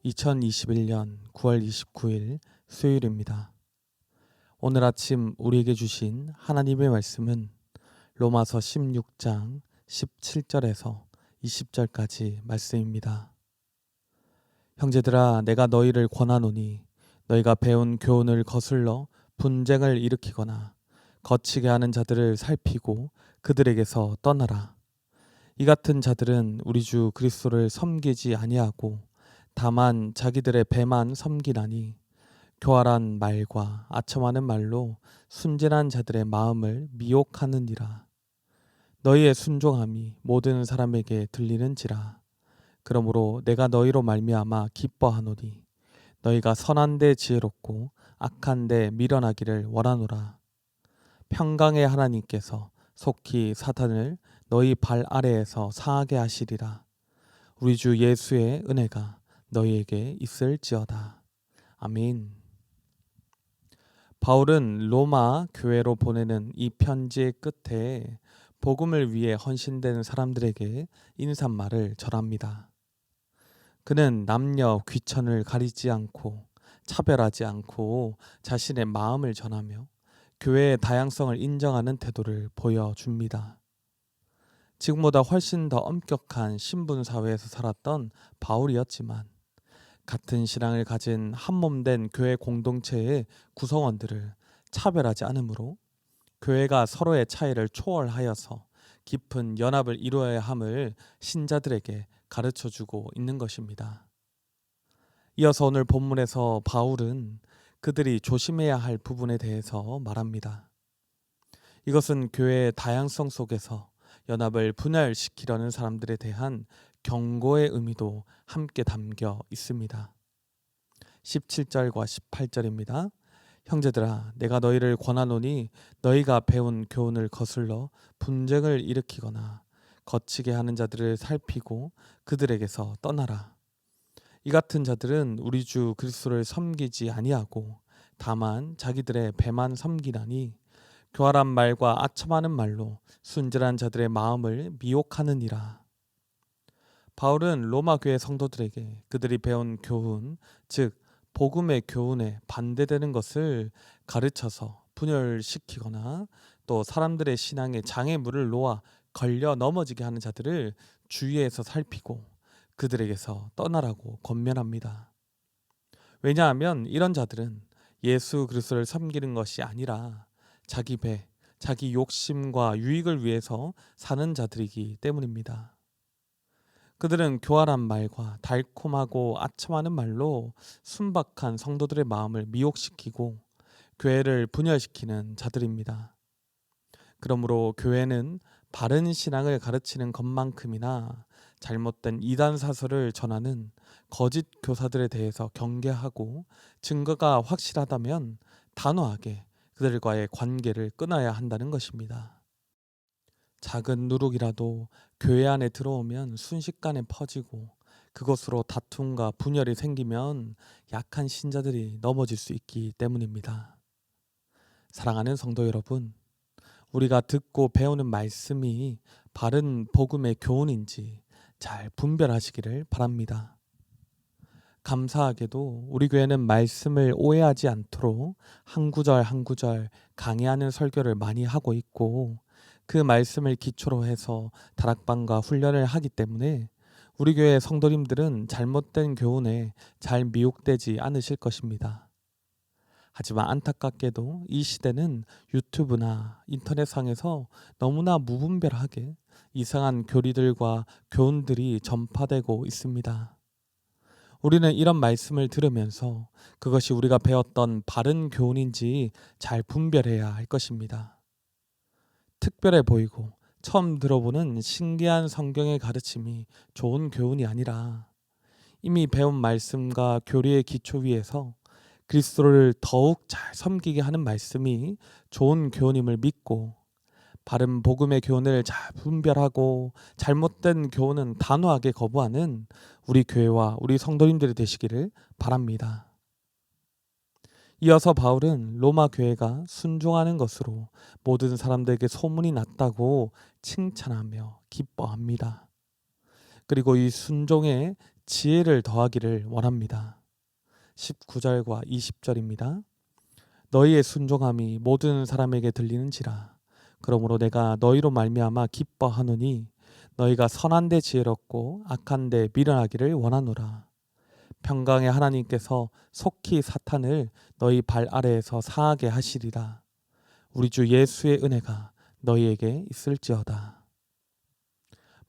2021년 9월 29일 수요일입니다. 오늘 아침 우리에게 주신 하나님의 말씀은 로마서 16장 17절에서 20절까지 말씀입니다. 형제들아, 내가 너희를 권하노니 너희가 배운 교훈을 거슬러 분쟁을 일으키거나 거치게 하는 자들을 살피고 그들에게서 떠나라. 이 같은 자들은 우리 주 그리스도를 섬기지 아니하고 다만 자기들의 배만 섬기나니 교활한 말과 아첨하는 말로 순진한 자들의 마음을 미혹하느니라. 너희의 순종함이 모든 사람에게 들리는지라. 그러므로 내가 너희로 말미암아 기뻐하노니 너희가 선한 데 지혜롭고 악한 데 미련하기를 원하노라. 평강의 하나님께서 속히 사탄을 너희 발 아래에서 상하게 하시리라. 우리 주 예수의 은혜가 너희에게 있을지어다. 아멘. 바울은 로마 교회로 보내는 이 편지의 끝에 복음을 위해 헌신된 사람들에게 인사말을 전합니다. 그는 남녀 귀천을 가리지 않고 차별하지 않고 자신의 마음을 전하며 교회의 다양성을 인정하는 태도를 보여줍니다. 지금보다 훨씬 더 엄격한 신분 사회에서 살았던 바울이었지만 같은 신앙을 가진 한몸된 교회 공동체의 구성원들을 차별하지 않으므로 교회가 서로의 차이를 초월하여서 깊은 연합을 이루어야 함을 신자들에게 가르쳐주고 있는 것입니다. 이어서 오늘 본문에서 바울은 그들이 조심해야 할 부분에 대해서 말합니다. 이것은 교회의 다양성 속에서 연합을 분열시키려는 사람들에 대한 경고의 의미도 함께 담겨 있습니다. 17절과 18절입니다. 형제들아, 내가 너희를 권하노니 너희가 배운 교훈을 거슬러 분쟁을 일으키거나 거치게 하는 자들을 살피고 그들에게서 떠나라. 이 같은 자들은 우리 주 그리스도를 섬기지 아니하고 다만 자기들의 배만 섬기나니 교활한 말과 아첨하는 말로 순진한 자들의 마음을 미혹하느니라. 바울은 로마 교회 성도들에게 그들이 배운 교훈, 즉 복음의 교훈에 반대되는 것을 가르쳐서 분열시키거나 또 사람들의 신앙에 장애물을 놓아 걸려 넘어지게 하는 자들을 주위에서 살피고 그들에게서 떠나라고 권면합니다. 왜냐하면 이런 자들은 예수 그리스도를 섬기는 것이 아니라 자기 배, 자기 욕심과 유익을 위해서 사는 자들이기 때문입니다. 그들은 교활한 말과 달콤하고 아첨하는 말로 순박한 성도들의 마음을 미혹시키고 교회를 분열시키는 자들입니다. 그러므로 교회는 바른 신앙을 가르치는 것만큼이나 잘못된 이단 사설을 전하는 거짓 교사들에 대해서 경계하고 증거가 확실하다면 단호하게 그들과의 관계를 끊어야 한다는 것입니다. 작은 누룩이라도 교회 안에 들어오면 순식간에 퍼지고 그것으로 다툼과 분열이 생기면 약한 신자들이 넘어질 수 있기 때문입니다. 사랑하는 성도 여러분, 우리가 듣고 배우는 말씀이 바른 복음의 교훈인지 잘 분별하시기를 바랍니다. 감사하게도 우리 교회는 말씀을 오해하지 않도록 한 구절 한 구절 강의하는 설교를 많이 하고 있고 그 말씀을 기초로 해서 다락방과 훈련을 하기 때문에 우리 교회 성도님들은 잘못된 교훈에 잘 미혹되지 않으실 것입니다. 하지만 안타깝게도 이 시대는 유튜브나 인터넷상에서 너무나 무분별하게 이상한 교리들과 교훈들이 전파되고 있습니다. 우리는 이런 말씀을 들으면서 그것이 우리가 배웠던 바른 교훈인지 잘 분별해야 할 것입니다. 특별해 보이고 처음 들어보는 신기한 성경의 가르침이 좋은 교훈이 아니라 이미 배운 말씀과 교리의 기초 위에서 그리스도를 더욱 잘 섬기게 하는 말씀이 좋은 교훈임을 믿고 바른 복음의 교훈을 잘 분별하고 잘못된 교훈은 단호하게 거부하는 우리 교회와 우리 성도님들이 되시기를 바랍니다. 이어서 바울은 로마 교회가 순종하는 것으로 모든 사람들에게 소문이 났다고 칭찬하며 기뻐합니다. 그리고 이 순종의 지혜를 더하기를 원합니다. 19절과 20절입니다. 너희의 순종함이 모든 사람에게 들리는지라. 그러므로 내가 너희로 말미암아 기뻐하노니 너희가 선한 데 지혜롭고 악한 데 미련하기를 원하노라. 평강의 하나님께서 속히 사탄을 너희 발 아래에서 상하게 하시리라. 우리 주 예수의 은혜가 너희에게 있을지어다.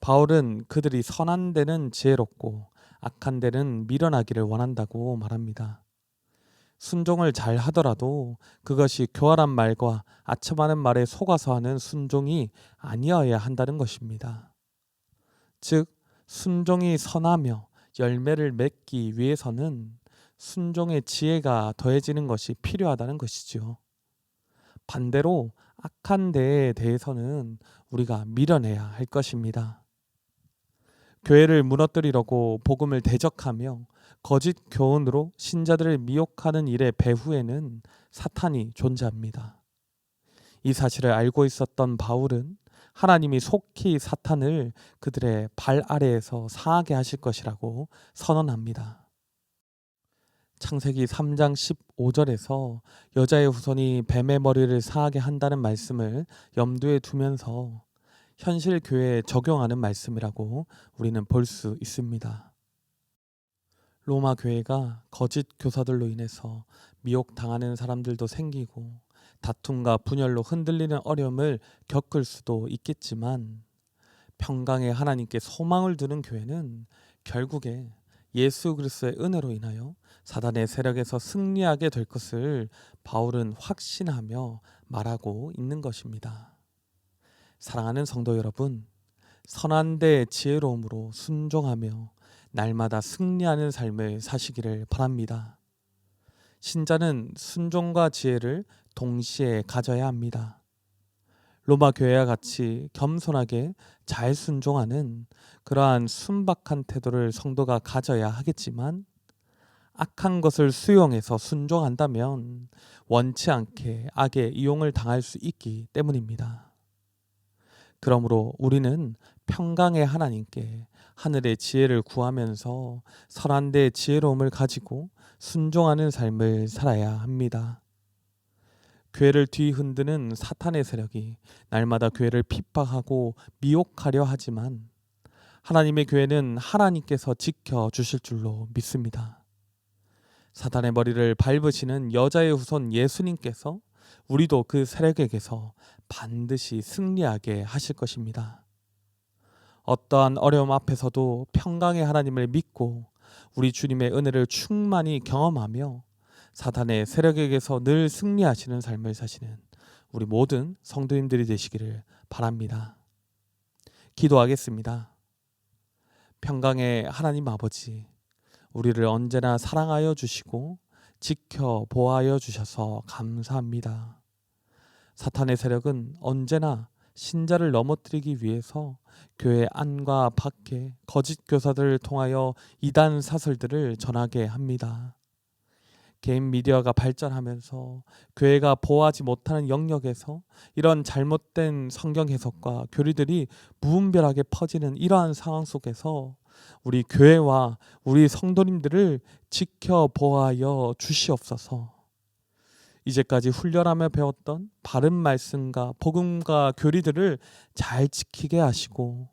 바울은 그들이 선한 데는 지혜롭고 악한 데는 미련하기를 원한다고 말합니다. 순종을 잘 하더라도 그것이 교활한 말과 아첨하는 말에 속아서 하는 순종이 아니어야 한다는 것입니다. 즉, 순종이 선하며 열매를 맺기 위해서는 순종의 지혜가 더해지는 것이 필요하다는 것이지요. 반대로 악한 데에 대해서는 우리가 미련해야 할 것입니다. 교회를 무너뜨리려고 복음을 대적하며 거짓 교훈으로 신자들을 미혹하는 일의 배후에는 사탄이 존재합니다. 이 사실을 알고 있었던 바울은 하나님이 속히 사탄을 그들의 발 아래에서 상하게 하실 것이라고 선언합니다. 창세기 3장 15절에서 여자의 후손이 뱀의 머리를 상하게 한다는 말씀을 염두에 두면서 현실 교회에 적용하는 말씀이라고 우리는 볼 수 있습니다. 로마 교회가 거짓 교사들로 인해서 미혹당하는 사람들도 생기고 다툼과 분열로 흔들리는 어려움을 겪을 수도 있겠지만 평강의 하나님께 소망을 두는 교회는 결국에 예수 그리스도의 은혜로 인하여 사단의 세력에서 승리하게 될 것을 바울은 확신하며 말하고 있는 것입니다. 사랑하는 성도 여러분, 선한 데 지혜로움으로 순종하며 날마다 승리하는 삶을 사시기를 바랍니다. 신자는 순종과 지혜를 동시에 가져야 합니다. 로마 교회와 같이 겸손하게 잘 순종하는 그러한 순박한 태도를 성도가 가져야 하겠지만 악한 것을 수용해서 순종한다면 원치 않게 악의 이용을 당할 수 있기 때문입니다. 그러므로 우리는 평강의 하나님께 하늘의 지혜를 구하면서 선한 데 지혜로움을 가지고 순종하는 삶을 살아야 합니다. 교회를 뒤흔드는 사탄의 세력이 날마다 교회를 핍박하고 미혹하려 하지만 하나님의 교회는 하나님께서 지켜주실 줄로 믿습니다. 사탄의 머리를 밟으시는 여자의 후손 예수님께서 우리도 그 세력에게서 반드시 승리하게 하실 것입니다. 어떠한 어려움 앞에서도 평강의 하나님을 믿고 우리 주님의 은혜를 충만히 경험하며 사탄의 세력에게서 늘 승리하시는 삶을 사시는 우리 모든 성도님들이 되시기를 바랍니다. 기도하겠습니다. 평강의 하나님 아버지, 우리를 언제나 사랑하여 주시고 지켜 보호하여 주셔서 감사합니다. 사탄의 세력은 언제나 신자를 넘어뜨리기 위해서 교회 안과 밖에 거짓 교사들을 통하여 이단 사설들을 전하게 합니다. 개인 미디어가 발전하면서 교회가 보호하지 못하는 영역에서 이런 잘못된 성경 해석과 교리들이 무분별하게 퍼지는 이러한 상황 속에서 우리 교회와 우리 성도님들을 지켜 보호하여 주시옵소서. 이제까지 훈련하며 배웠던 바른 말씀과 복음과 교리들을 잘 지키게 하시고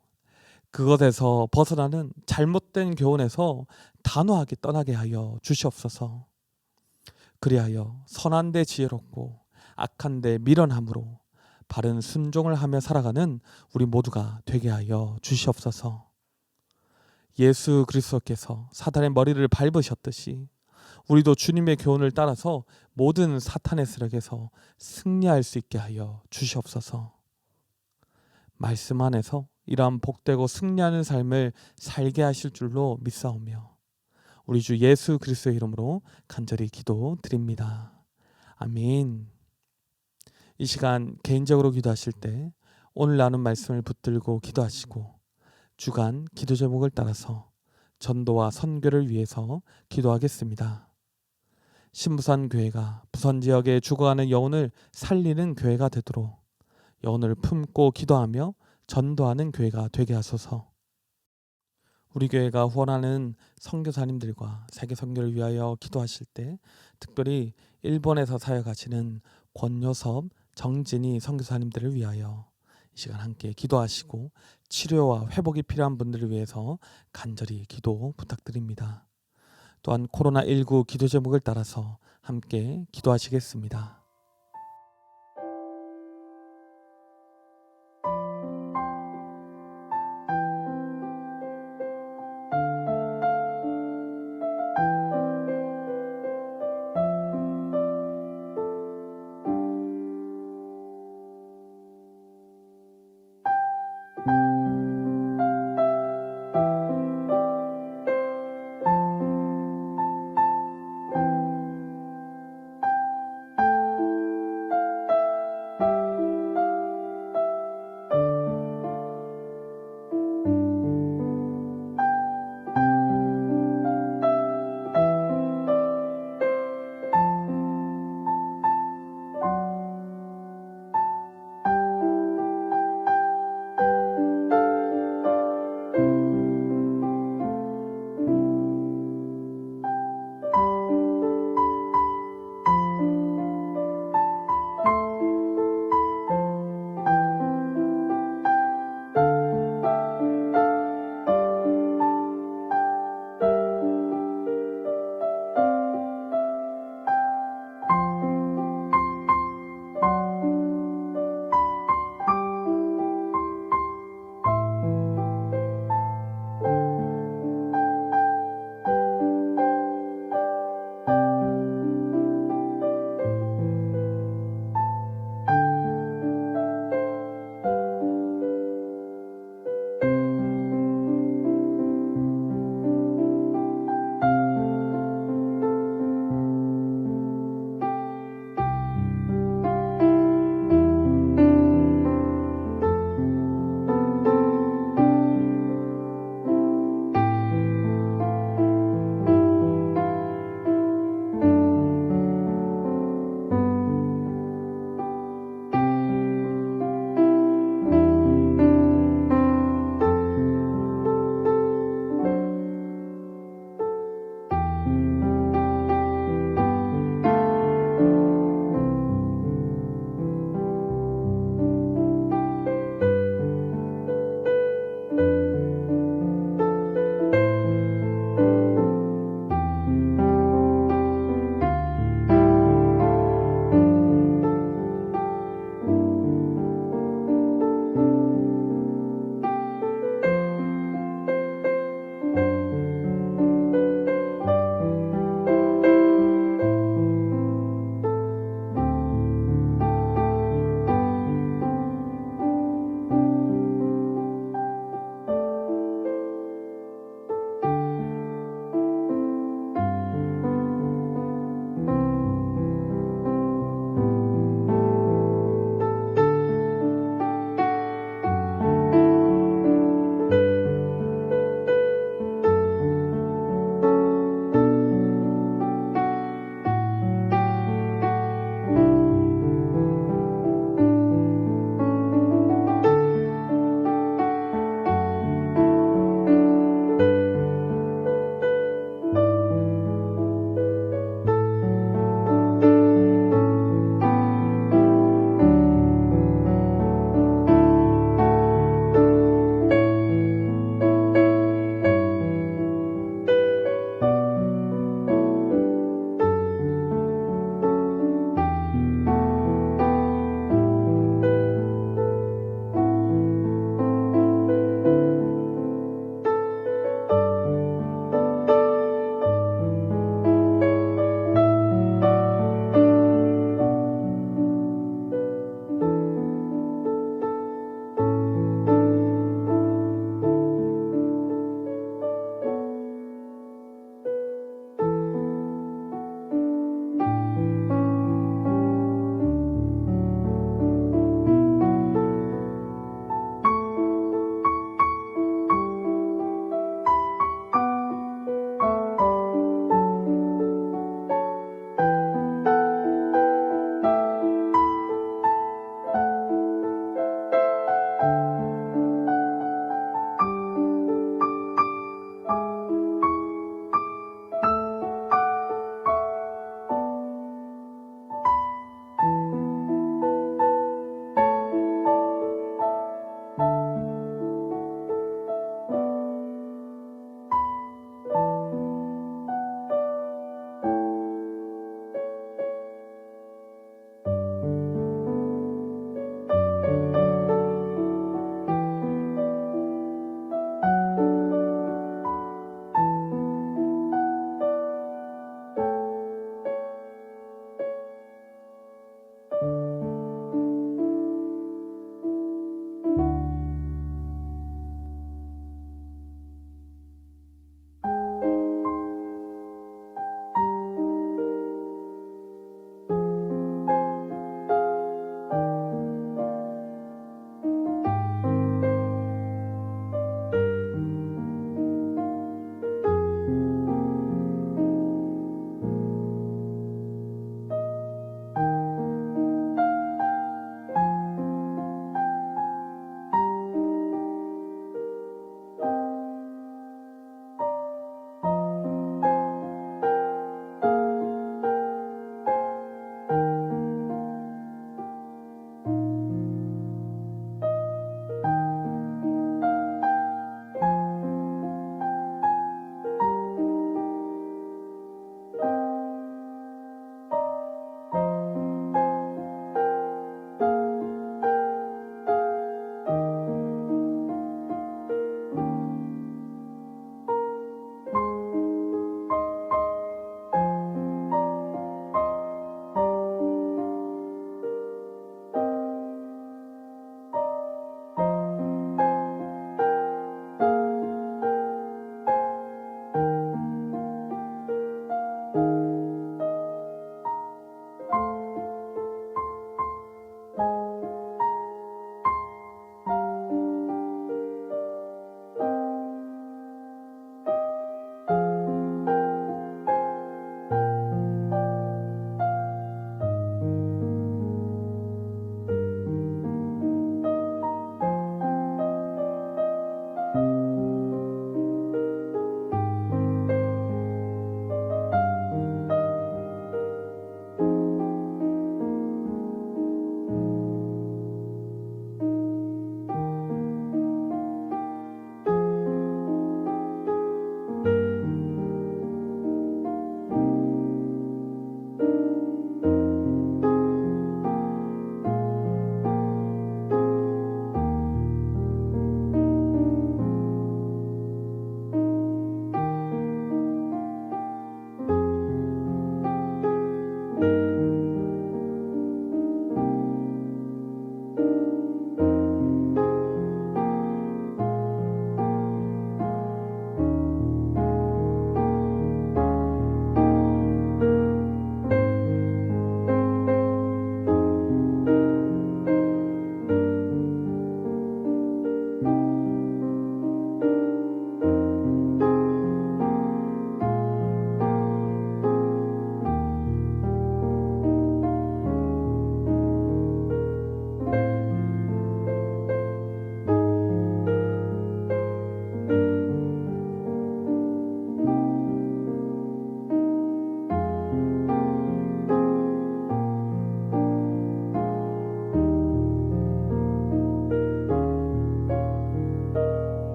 그것에서 벗어나는 잘못된 교훈에서 단호하게 떠나게 하여 주시옵소서. 그리하여 선한 데 지혜롭고 악한 데 미련함으로 바른 순종을 하며 살아가는 우리 모두가 되게 하여 주시옵소서. 예수 그리스도께서 사탄의 머리를 밟으셨듯이 우리도 주님의 교훈을 따라서 모든 사탄의 세력에서 승리할 수 있게 하여 주시옵소서. 말씀 안에서 이러한 복되고 승리하는 삶을 살게 하실 줄로 믿사오며 우리 주 예수 그리스도의 이름으로 간절히 기도드립니다. 아멘. 이 시간 개인적으로 기도하실 때 오늘 나눈 말씀을 붙들고 기도하시고 주간 기도 제목을 따라서 전도와 선교를 위해서 기도하겠습니다. 신부산 교회가 부산 지역에 죽어가는 영혼을 살리는 교회가 되도록 영혼을 품고 기도하며 전도하는 교회가 되게 하소서. 우리 교회가 후원하는 선교사님들과 세계 선교를 위하여 기도하실 때 특별히 일본에서 사역하시는 권요섭, 정진희 선교사님들을 위하여 이 시간 함께 기도하시고 치료와 회복이 필요한 분들을 위해서 간절히 기도 부탁드립니다. 또한 코로나19 기도 제목을 따라서 함께 기도하시겠습니다.